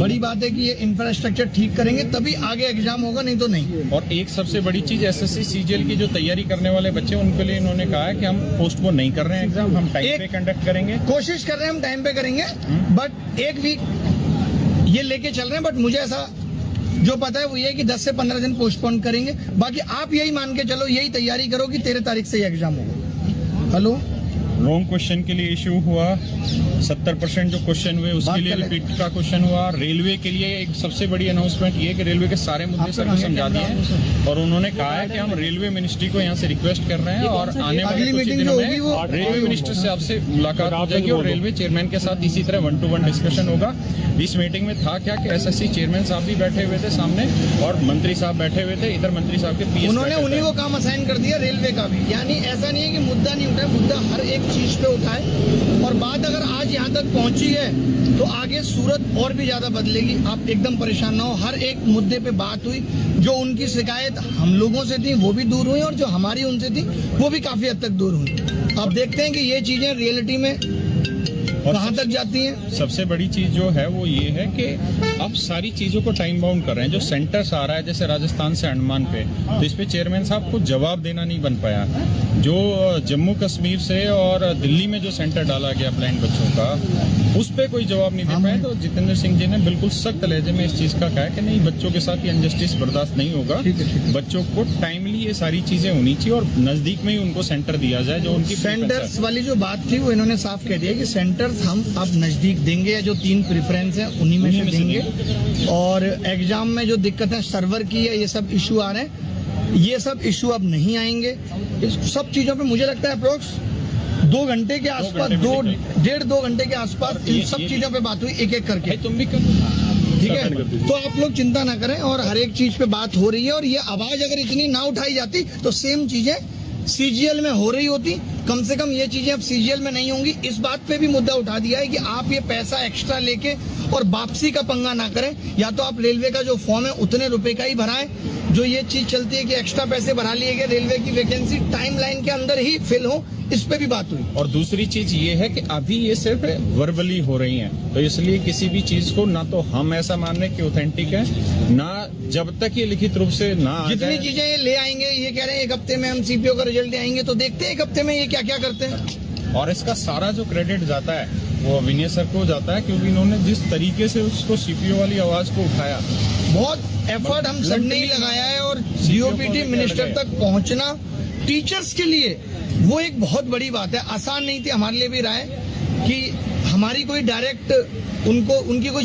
बड़ी बात है कि ये इंफ्रास्ट्रक्चर ठीक करेंगे तभी आगे एग्जाम होगा, नहीं तो नहीं। और एक सबसे बड़ी चीज एसएससी सीजीएल की जो तैयारी करने वाले बच्चे उनके लिए इन्होंने कहा है कि हम पोस्टपोन नहीं कर रहे हैं एग्जाम, हम टाइम पे कंडक्ट करेंगे। कोशिश कर रहे हैं हम टाइम पे करेंगे, बट एक वीक ये लेके चल रहे हैं। बट मुझे ऐसा जो पता है वो ये है कि 10 से 15 दिन पोस्टपोन करेंगे। बाकी आप यही मान के चलो, यही तैयारी करो कि 13 तारीख से ये एग्जाम होगा। हेलो, रॉन्ग क्वेश्चन के लिए इश्यू हुआ, 70% जो क्वेश्चन हुए उसके लिए रिपीट का क्वेश्चन हुआ। रेलवे के लिए एक सबसे बड़ी अनाउंसमेंट ये है कि रेलवे के सारे मुद्दे सर को समझा दिए हैं और उन्होंने कहा है कि हम रेलवे मिनिस्ट्री को यहाँ से रिक्वेस्ट कर रहे हैं और आने वाले कुछ दिनों में रेलवे मिनिस्टर से आपसे मुलाकात हो जाएगी और रेलवे चेयरमैन के साथ इसी तरह 1-to-1 डिस्कशन होगा। इस मीटिंग में था क्या कि एसएससी चेयरमैन साहब भी बैठे हुए थे सामने और मंत्री साहब बैठे हुए थे, इधर मंत्री साहब के पीएस उन्होंने उन्हीं को काम असाइन कर दिया, रेलवे का भी। यानी ऐसा नहीं है कि मुद्दा नहीं उठाए, मुद्दा हर एक चीज पे उठाए। और बात अगर आज यहाँ तक पहुंची है तो आगे सूरत और भी ज्यादा बदलेगी। आप एकदम परेशान ना हो। हर एक मुद्दे पे बात हुई, जो उनकी शिकायत हम लोगों से थी वो भी दूर हुई और जो हमारी उनसे थी वो भी काफी हद तक दूर हुई। अब देखते हैं कि ये चीजें रियलिटी में कहाँ तक जाती हैं। सबसे बड़ी चीज जो है वो ये है कि अब सारी चीजों को टाइम बाउंड कर रहे हैं। जो सेंटर्स आ रहा है जैसे राजस्थान से अंडमान पे, तो इस पे चेयरमैन साहब को जवाब देना नहीं बन पाया। जो जम्मू कश्मीर से और दिल्ली में जो सेंटर डाला गया ब्लाइंड बच्चों का, उस पे कोई जवाब नहीं दे पाए। तो जितेंद्र सिंह जी ने बिल्कुल सख्त लहजे में इस चीज का कहा कि नहीं, बच्चों के साथ ये अनजस्टिस बर्दाश्त नहीं होगा। बच्चों को टाइमली ये सारी चीजें होनी चाहिए और नजदीक में ही उनको सेंटर दिया जाए। जो उनकी सेंटर्स वाली जो बात थी वो इन्होंने साफ कह दिया कि सेंटर्स हम अब नजदीक देंगे, या जो 3 प्रेफरेंस है उन्हीं में से देंगे। और एग्जाम में जो दिक्कत है सर्वर की है, ये सब इशू आ रहे हैं, ये सब इशू अब नहीं आएंगे। इस सब चीजों पे मुझे लगता है अप्रोक्स 2 घंटे के आसपास, 1.5-2 घंटे के आसपास इन सब चीजों पे बात हुई, एक-एक करके। तुम भी ठीक है, तो आप लोग चिंता ना करें और हर एक चीज पे बात हो रही है। और ये आवाज अगर इतनी ना उठाई जाती तो सेम चीजें सीजीएल में हो रही होती। कम से कम ये चीजें अब सीजीएल में नहीं होंगी। इस बात पे भी मुद्दा उठा दिया है कि आप ये पैसा एक्स्ट्रा लेके और वापसी का पंगा ना करें। या तो आप रेलवे का जो फॉर्म है उतने रुपए का ही भराएं। जो ये चीज चलती है कि एक्स्ट्रा पैसे भरा लिए गए, रेलवे की वैकेंसी टाइमलाइन के अंदर ही फिल हो, इस पे भी बात हुई। और दूसरी चीज ये है कि अभी ये सिर्फ वर्बली हो रही हैं, तो इसलिए किसी भी चीज को ना तो हम ऐसा मान रहे कि ऑथेंटिक है, ना जब तक ये लिखित रूप से ना आ जितनी चीजें ये ले आएंगे, ये कह रहे हैं 1 हफ्ते में हम सीपीओ का रिजल्ट आएंगे, तो देखते हैं 1 हफ्ते में ये क्या क्या करते हैं। और इसका सारा जो क्रेडिट जाता है वो विनय सर को जाता है, क्योंकि इन्होंने जिस तरीके से उसको सीपीओ वाली आवाज को उठाया, बहुत एफर्ट हम सब ने ही लगाया है। और जीओपीटी मिनिस्टर तक पहुंचना टीचर्स के लिए वो एक बहुत बड़ी बात है। आसान नहीं थी हमारे लिए भी रहा है कि हमारी कोई डायरेक्ट उनकी कोई